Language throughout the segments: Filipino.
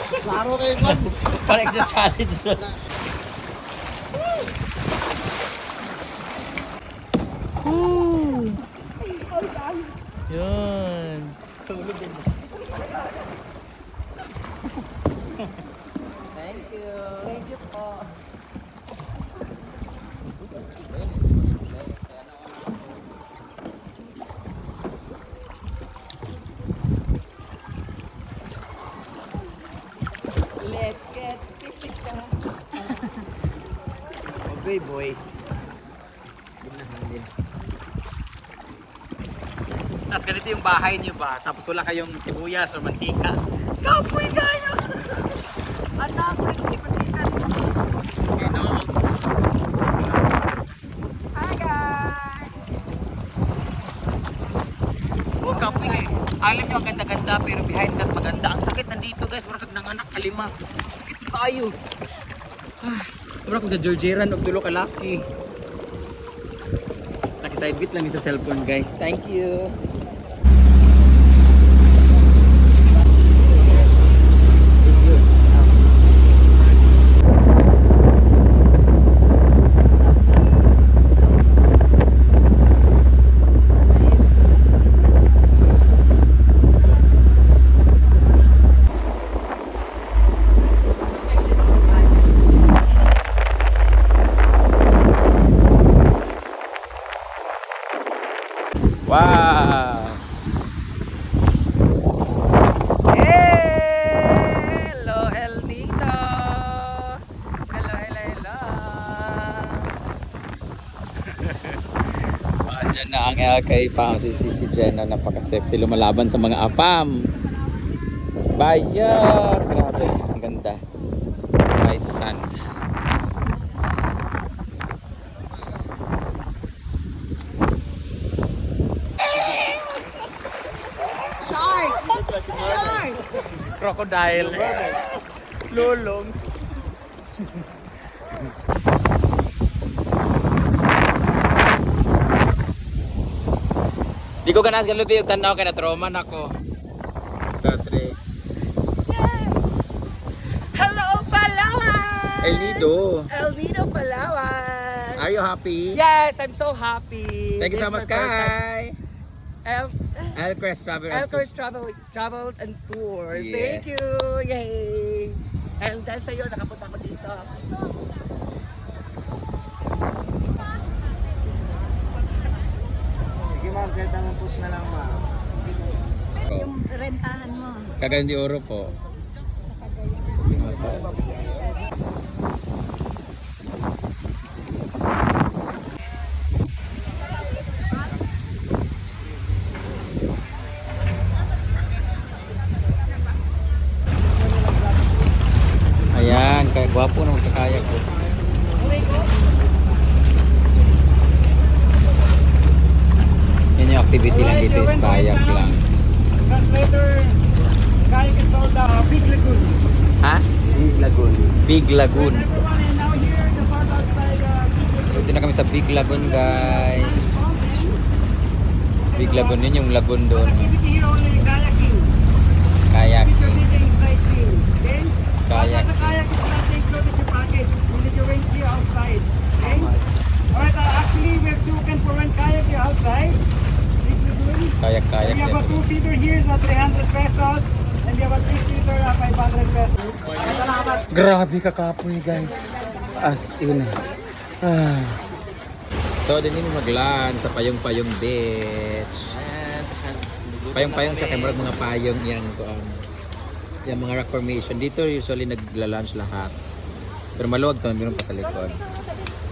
Klaro kayo doon. Parang sa challenge. Woo! Yun. Thank you. Thank you po. Let's get physical. Okay, boys. Tapos ganito yung bahay niyo ba? Tapos wala kayong sibuyas o mantika. Kapoy kayo! Anak, si Patika. Ano? Hi guys! Oh, kapoy kayo. Alam niyo ang ganda-ganda pero behind that maganda. Ang sakit nandito guys. Murag nanganak kalima. Sakit tayo. Murag kung na-Georgeran o tulo kalaki. Naki-side bit lang sa cellphone guys. Thank you. Wow! Hello, El Nino! Hello, hello, hello! Diyan na ang LK Pang si Jenna, napaka-sexy lumalaban sa mga apam. Bayat! Grabe, ang ganda. White sand. Crocodile. Lulong. Di ko ganas galubi yung tanaw kaya na-trauma na ako. Hello, Palawan! El Nido. El Nido, Palawan! Are you happy? Yes, I'm so happy. Thank you so This is much, my first time. Kai. Elcrest Travel. Elcors Travel and Tours. Yeah. Thank you! Yay! And dahil sa'yo, nakapunta ko dito. Sige ma'am, kahit anong post na lang ma'am. Yung rentahan mo. Cagayan de Oro po. Ayan, kaya gwapo na magkakaya ko. Yan yung activity lang dito is kayak lang. Translator, kayak is sold Big Lagoon. Ha? Big Lagoon. Big Lagoon. Everyone and now here, the park outside So, dito na kami sa Big Lagoon guys. Big Lagoon, yun yung lagoon doon. activity here only kayaking. Kayak. If you're visiting sightseeing, okay? Kayak. But the kayak is not included in your package. You need to rent here outside. Okay? Alright, actually we have token for rent kayak here outside. Big Lagoon. Kayak-kayak. We have a two-seater here na 300 pesos. And we have a three-seater 500 pesos. Salamat. Grabe kakapoy guys. As in. So, din mo mag-lunch sa Payong-Payong Beach. Payong-Payong sa Cameron, mga payong yan. Yung mga rock formation. Dito usually nagla-lunch lahat. Pero maluwag to, meron pa sa likod.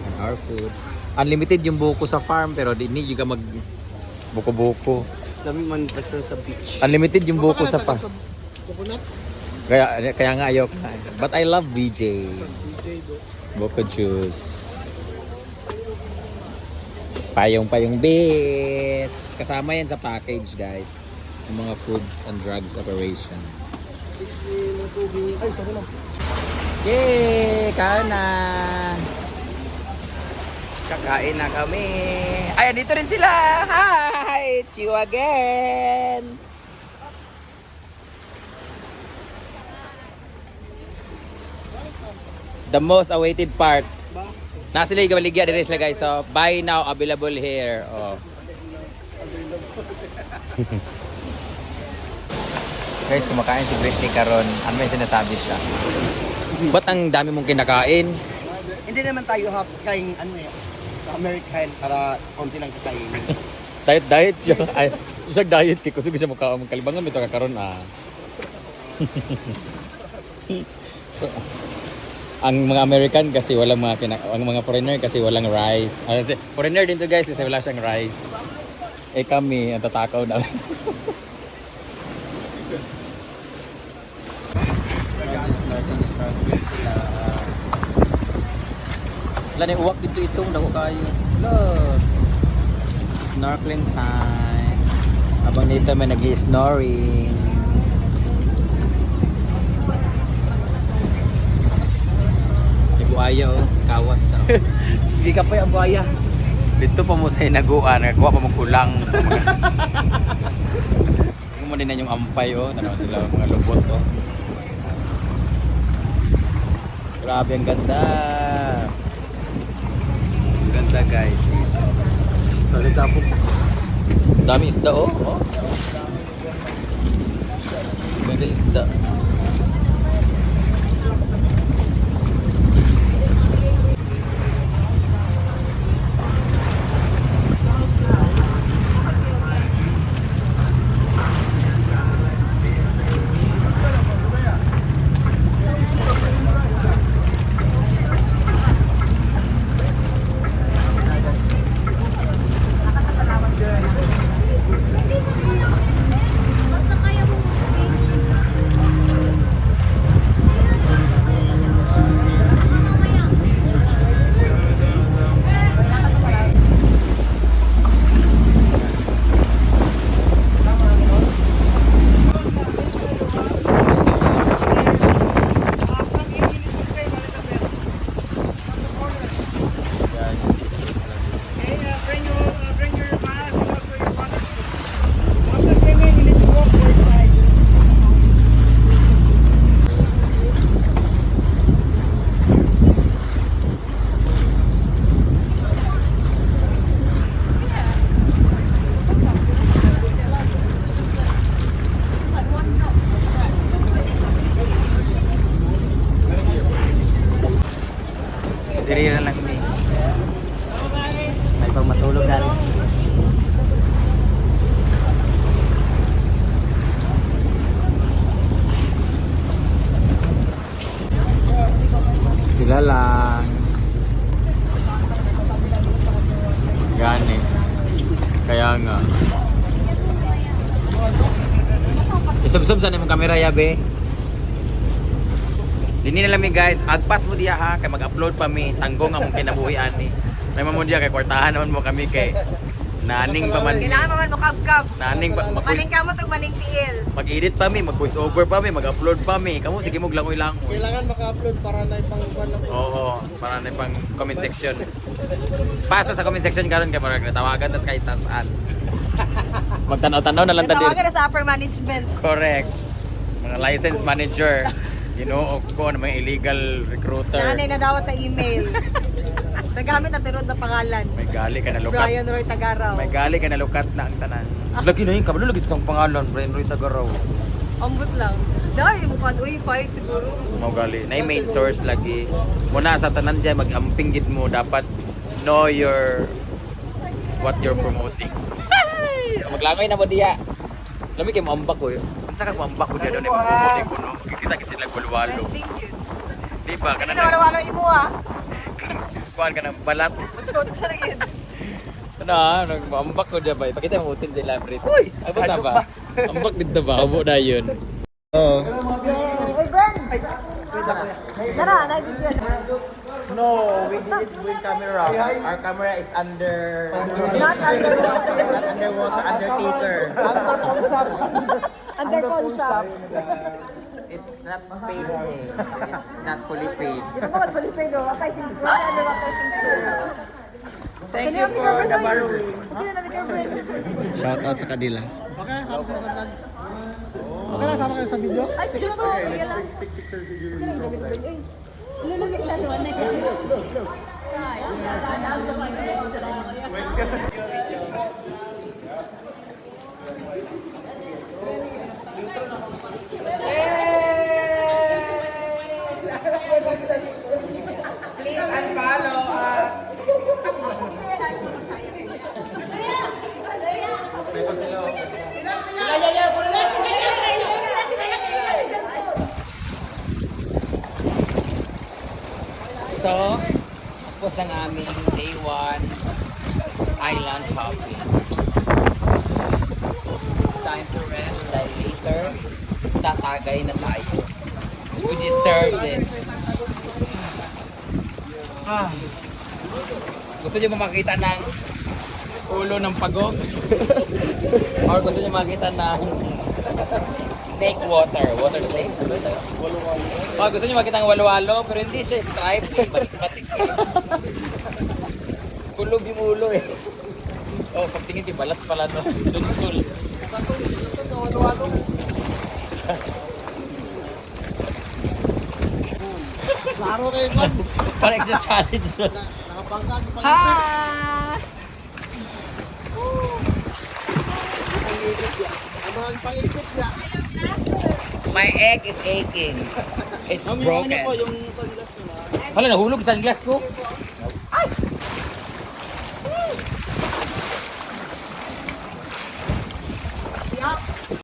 And our food. Unlimited yung buko sa farm, pero di need yung mag buko-buko. Dami man basta sa beach. Unlimited yung buko sa farm. Coconut? Kaya nga ayok na. But I love BJ. Buko juice. Payong-Payong Beach. Kasama yan sa package guys. Yung mga foods and drugs operation. Yay! Kain na! Kakain na kami. Ay, dito rin sila! Hi! It's you again! The most awaited part. Nasa sila gabaligya dire sila guys. So, buy now, available here. Oh. Guys, kumakain si Britney karon. Ano may sinasabi siya? Ba't ang dami mong kinakain? Hindi naman tayo kain ano eh, sa American para konti lang kakainin. Diet siya. Ay, siya diet kay kusog siya mukha mong kalibangan bitaw ka karon ah. Ang mga American kasi walang ang mga foreigner kasi walang rice. Foreigner din to guys kasi wala siyang rice. Eh kami, ang tatakaw na. Snorkeling sila. Wala na uwak dito itong dako kayo. Look. Snorkeling time. Habang dito may nag-i-snoring. May buhaya oh, kawas oh. Hindi ka pa yung buhaya. Dito pa mo sa hinaguan, nagawa pa mong kulang. Ano mo din na yung ampay oh, tanaw sila mga lubot oh. Grabe ang ganda. Ganda guys dito. Talita po. Dami isda oh. Oh. Ganda isda. Bring your mask and also your water. After swimming, you need to walk for inside. Diri na lang kami. May pang matulog dali. Sila lang. Gani. Kaya nga. Isubsub sa nimong kamera yabe. Dini na lang mi guys, agpas mo diya ha kay mag-upload pa mi tanggong among kinabuhian ni. May mo diya kay kwartahan naman mo kami kay naning pa man. Kailangan pa man mo kap-kap. Naning pa Maning ka mo itong maning tiil. mag-edit pa mi, mag-voice over pa mi, mag-upload pa mi. Kamu sige mo langoy-langoy. Kailangan maka-upload para na ipang Oo, para na pang comment section. Pasa sa comment section karon kay marag natawagan tas kay tasan. Magtanaw-tanaw na lang ta Natawagan dir. na sa upper management. Correct. Mga license manager. You know, ko na mga illegal recruiter. Nanay na dawat sa email. Nagamit ang tinod na pangalan. May gali ka na lukat. Brian Roy Tagaraw. May gali ka na lukat na ang tanan. Lagi na yun, kabalo lagi sa isang pangalan, Brian Roy Tagaraw. Ambot lang. Dahil mo pa, uy, 5 siguro. Mau gali. Na yung main source lagi. Muna sa tanan dyan, mag-amping gid mo. Dapat know what you're promoting. Maglangoy na mo diya. Lami kayo maambak ko yun. Saan ka maambak ko diya doon? Mag-promoting ko, no? Magkikita kita sila walwalo. Thank you. Di ba? Hindi na wala-wala imo ah. Kuhaan ka ng balat. Chotcha na yun. Ano ah, nag-ambak ko dyan ba? Ipakita mo utin sa elaborate. Uy! Ay, basta ba? Ambak dito ba? Abo na yun. Oo. Yay! Uy, Bern! Tara, naibigyan. No, we did it with camera. Our camera is under... Not underwater. Not underwater, undertaker. Under pawn shop. It's not paid. It's not fully paid. Di ba ko mag-qualify do? Apay picture. Ano ba apay picture? Thank you for the borrowing. Hindi na namin Shout out sa kanila. Okay, sama sa vlog. Okay lang, sama kayo sa video. Ay, sige po. Sige lang. Sige lang. Please unfollow us. So, tapos ang aming day 1 island hopping. It's time to rest dahil later tatagay na tayo. We deserve this. Ah. Gusto niyo ba makita ng ulo ng pagong? Or gusto niyo makita ng snake water? Water snake? Oh, gusto niyo makita ng walo-walo pero hindi siya striped eh. Batik-batik eh. Kulog yung ulo eh. Oh, pagtingin di balat pala no. Dunsul. Klaro kayo ko. Parang extra challenge. Nakapangka, di pa Ha! ang pangikot niya. My egg is aching. It's broken. Hala, nahulog sa sunglass ko.